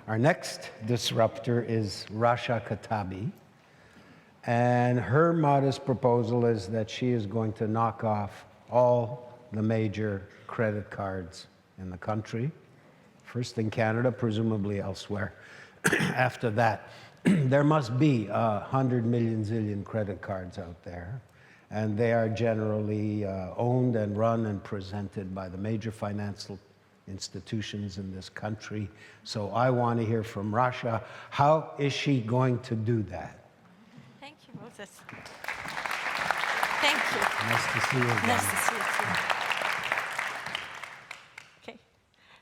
Our next disruptor is Rasha Katabi. And her modest proposal is that she is going to knock off all the major credit cards in the country. First in Canada, presumably elsewhere. After that, there must be 100 million zillion credit cards out there. And they are generally owned and run and presented by the major financial institutions in this country. So I want to hear from Rasha. How is she going to do that? Thank you, Moses. Thank you. Nice to see you again. Nice to see you too. Okay.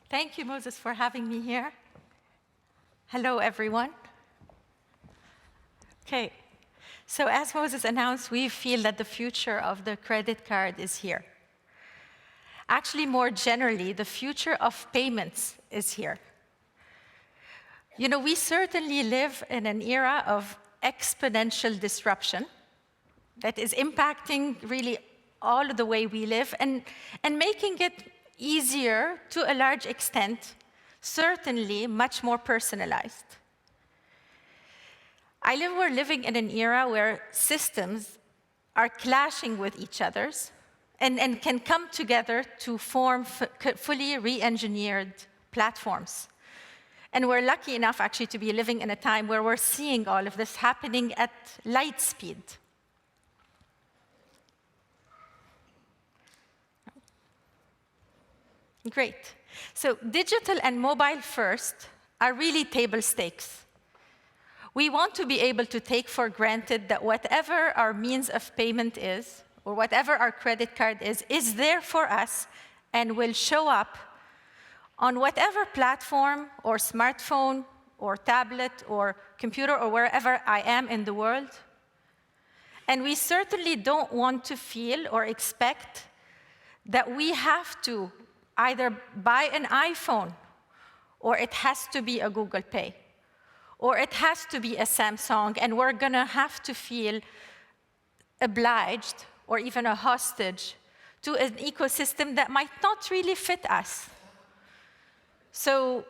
Thank you, Moses, for having me here. Hello, everyone. Okay. So as Moses announced, we feel that the future of the credit card is here. Actually, more generally, the future of payments is here. You know, we certainly live in an era of exponential disruption that is impacting really all of the way we live and making it easier to a large extent, certainly much more personalized. We're living in an era where systems are clashing with each other and can come together to form fully re-engineered platforms. And we're lucky enough, actually, to be living in a time where we're seeing all of this happening at light speed. Great. So digital and mobile first are really table stakes. We want to be able to take for granted that whatever our means of payment is, or whatever our credit card is there for us and will show up on whatever platform or smartphone or tablet or computer or wherever I am in the world. And we certainly don't want to feel or expect that we have to either buy an iPhone, or it has to be a Google Pay, or it has to be a Samsung, and we're gonna have to feel obliged or even a hostage to an ecosystem that might not really fit us. So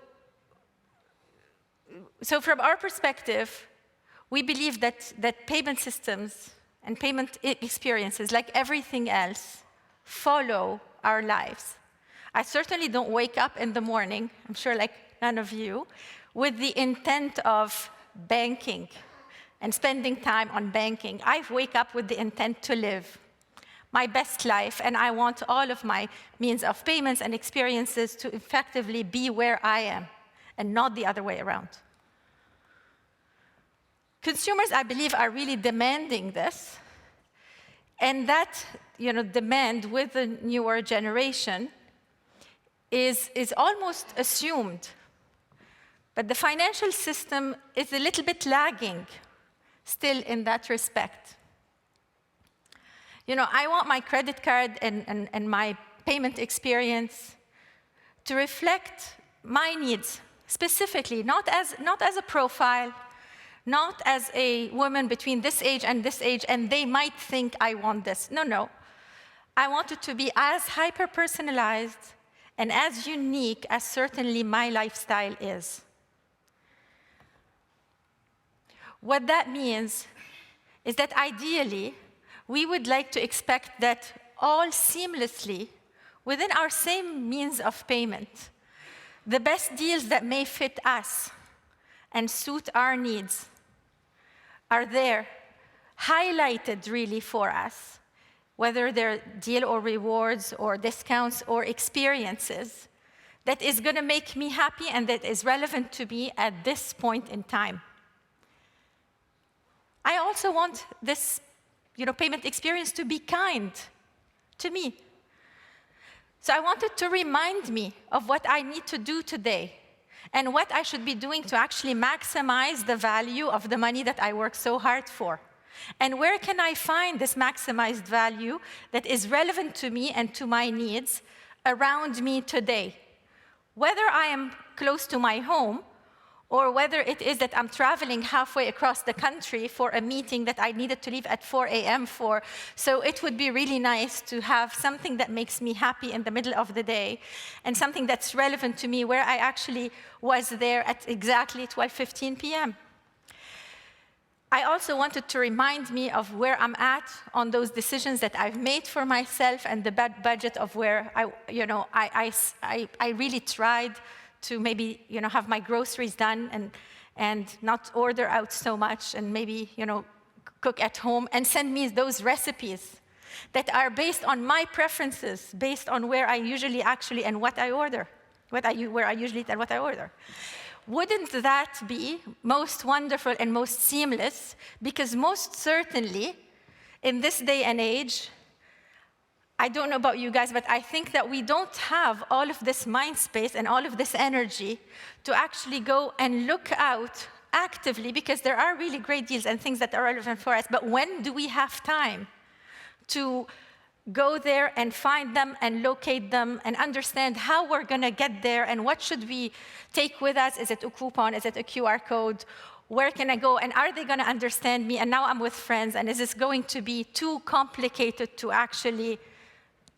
from our perspective, we believe that payment systems and payment experiences, like everything else, follow our lives. I certainly don't wake up in the morning, I'm sure like none of you, with the intent of banking and spending time on banking. I wake up with the intent to live my best life, and I want all of my means of payments and experiences to effectively be where I am, and not the other way around. Consumers, I believe, are really demanding this, and that demand with the newer generation is almost assumed. But the financial system is a little bit lagging still in that respect. I want my credit card and my payment experience to reflect my needs specifically, not as a profile, not as a woman between this age, and they might think I want this. No. I want it to be as hyper-personalized and as unique as certainly my lifestyle is. What that means is that ideally, we would like to expect that all seamlessly, within our same means of payment, the best deals that may fit us and suit our needs are there, highlighted really for us, whether they're deal or rewards or discounts or experiences, that is going to make me happy and that is relevant to me at this point in time. I also want this payment experience to be kind to me. So I want it to remind me of what I need to do today and what I should be doing to actually maximize the value of the money that I work so hard for. And where can I find this maximized value that is relevant to me and to my needs around me today? Whether I am close to my home or whether it is that I'm traveling halfway across the country for a meeting that I needed to leave at 4 a.m. for. So it would be really nice to have something that makes me happy in the middle of the day, and something that's relevant to me where I actually was there at exactly 12:15 p.m. I also wanted to remind me of where I'm at on those decisions that I've made for myself, and the budget of where I really tried to maybe have my groceries done and not order out so much, and maybe cook at home and send me those recipes that are based on my preferences, based on where I usually actually and what I order, where I usually eat and what I order. Wouldn't that be most wonderful and most seamless? Because most certainly, in this day and age, I don't know about you guys, but I think that we don't have all of this mind space and all of this energy to actually go and look out actively, because there are really great deals and things that are relevant for us. But when do we have time to go there and find them and locate them and understand how we're going to get there and what should we take with us? Is it a coupon? Is it a QR code? Where can I go? And are they going to understand me? And now I'm with friends, and is this going to be too complicated to actually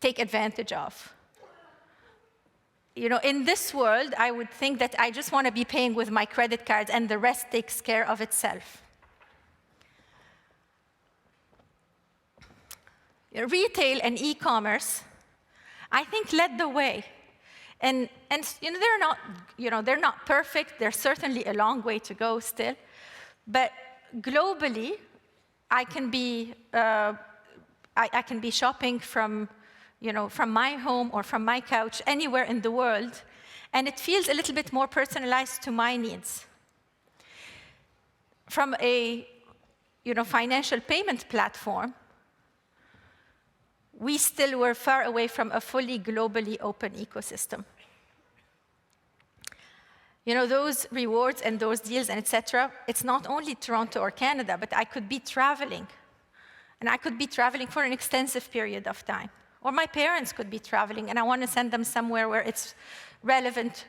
take advantage of? In this world, I would think that I just want to be paying with my credit cards and the rest takes care of itself. Retail and e-commerce, I think, led the way. And they're not perfect. There's certainly a long way to go still. But globally, I can be shopping from my home or from my couch anywhere in the world, and it feels a little bit more personalized to my needs. From a financial payment platform, we still were far away from a fully globally open ecosystem. Those rewards and those deals and et cetera, it's not only Toronto or Canada, but I could be traveling. And I could be traveling for an extensive period of time. Or my parents could be traveling, and I want to send them somewhere where it's relevant,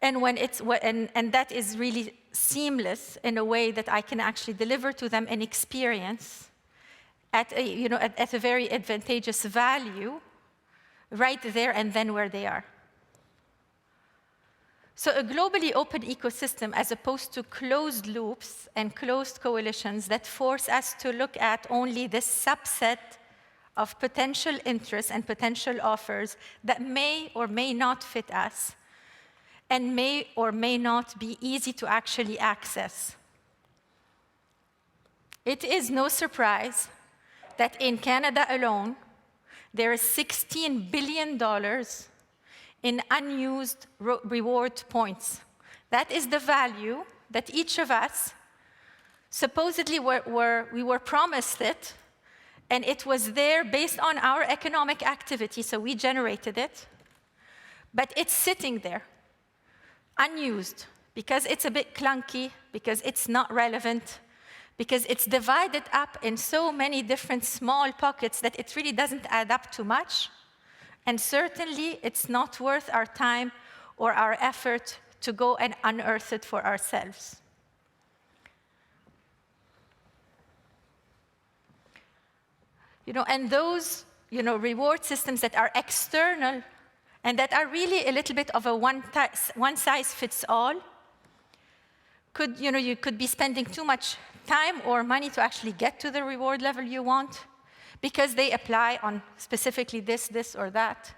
and and that is really seamless in a way that I can actually deliver to them an experience at a very advantageous value, right there and then where they are. So a globally open ecosystem, as opposed to closed loops and closed coalitions that force us to look at only this subset of potential interests and potential offers that may or may not fit us and may or may not be easy to actually access. It is no surprise that in Canada alone, there is $16 billion in unused reward points. That is the value that each of us supposedly we were promised it, and it was there based on our economic activity, so we generated it. But it's sitting there, unused, because it's a bit clunky, because it's not relevant, because it's divided up in so many different small pockets that it really doesn't add up to much. And certainly, it's not worth our time or our effort to go and unearth it for ourselves. And those, reward systems that are external and that are really a little bit of a one-size-fits-all, you could be spending too much time or money to actually get to the reward level you want because they apply on specifically this, or that.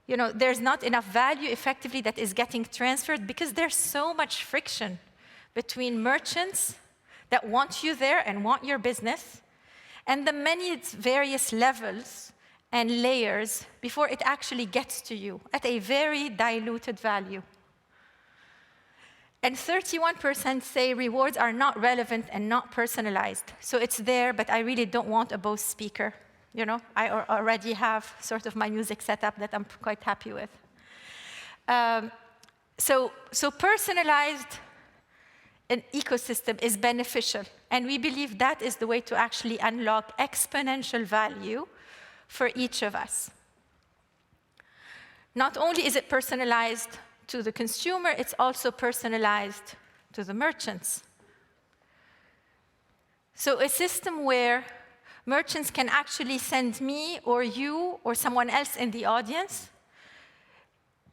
There's not enough value effectively that is getting transferred because there's so much friction between merchants that want you there and want your business, and the many various levels and layers before it actually gets to you at a very diluted value. And 31% say rewards are not relevant and not personalized. So it's there, but I really don't want a Bose speaker. I already have sort of my music set up that I'm quite happy with. So personalized an ecosystem is beneficial, and we believe that is the way to actually unlock exponential value for each of us. Not only is it personalized to the consumer, it's also personalized to the merchants. So a system where merchants can actually send me or you or someone else in the audience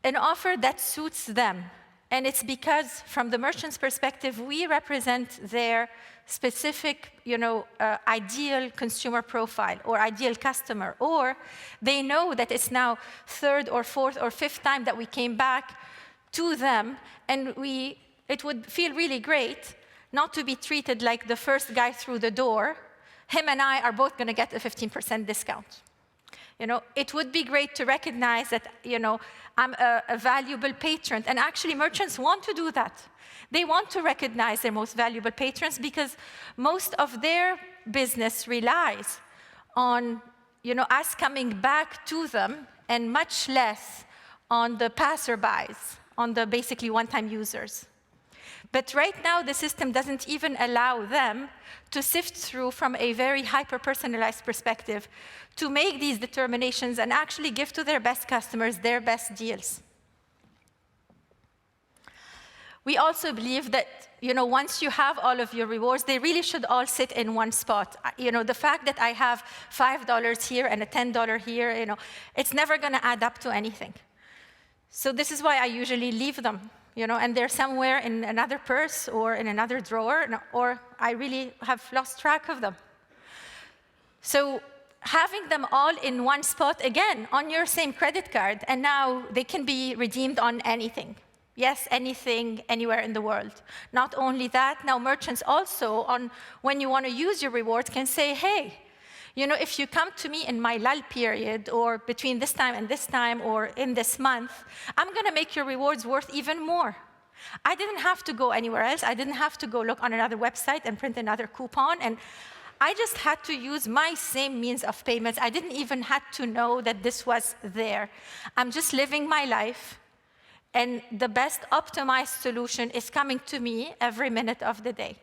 an offer that suits them. And it's because, from the merchant's perspective, we represent their specific, ideal consumer profile or ideal customer. Or they know that it's now third or fourth or fifth time that we came back to them, and it would feel really great not to be treated like the first guy through the door. Him and I are both going to get a 15% discount. It would be great to recognize that, I'm a valuable patron. And actually, merchants want to do that. They want to recognize their most valuable patrons because most of their business relies on, us coming back to them, and much less on the passerbys, on the basically one-time users. But right now, the system doesn't even allow them to sift through from a very hyper-personalized perspective to make these determinations and actually give to their best customers their best deals. We also believe that, once you have all of your rewards, they really should all sit in one spot. The fact that I have $5 here and a $10 here, it's never going to add up to anything. So this is why I usually leave them. And they're somewhere in another purse or in another drawer, or I really have lost track of them. So having them all in one spot, again, on your same credit card, and now they can be redeemed on anything. Yes, anything, anywhere in the world. Not only that, now merchants also, when you want to use your rewards, can say, hey, if you come to me in my lull period, or between this time and this time, or in this month, I'm going to make your rewards worth even more. I didn't have to go anywhere else. I didn't have to go look on another website and print another coupon. And I just had to use my same means of payments. I didn't even have to know that this was there. I'm just living my life, and the best optimized solution is coming to me every minute of the day.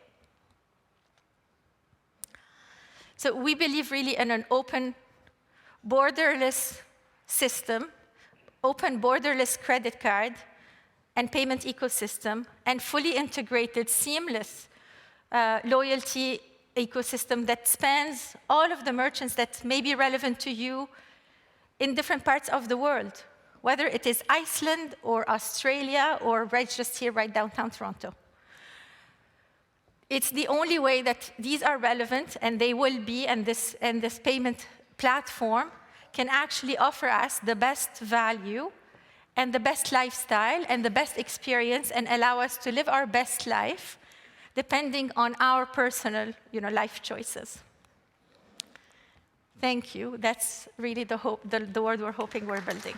So we believe really in an open, borderless system, open, borderless credit card and payment ecosystem, and fully integrated, seamless loyalty ecosystem that spans all of the merchants that may be relevant to you in different parts of the world, whether it is Iceland or Australia or right just here, right downtown Toronto. It's the only way that these are relevant, and they will be, and this payment platform can actually offer us the best value and the best lifestyle and the best experience, and allow us to live our best life depending on our personal, life choices. Thank you. That's really the world we're hoping we're building.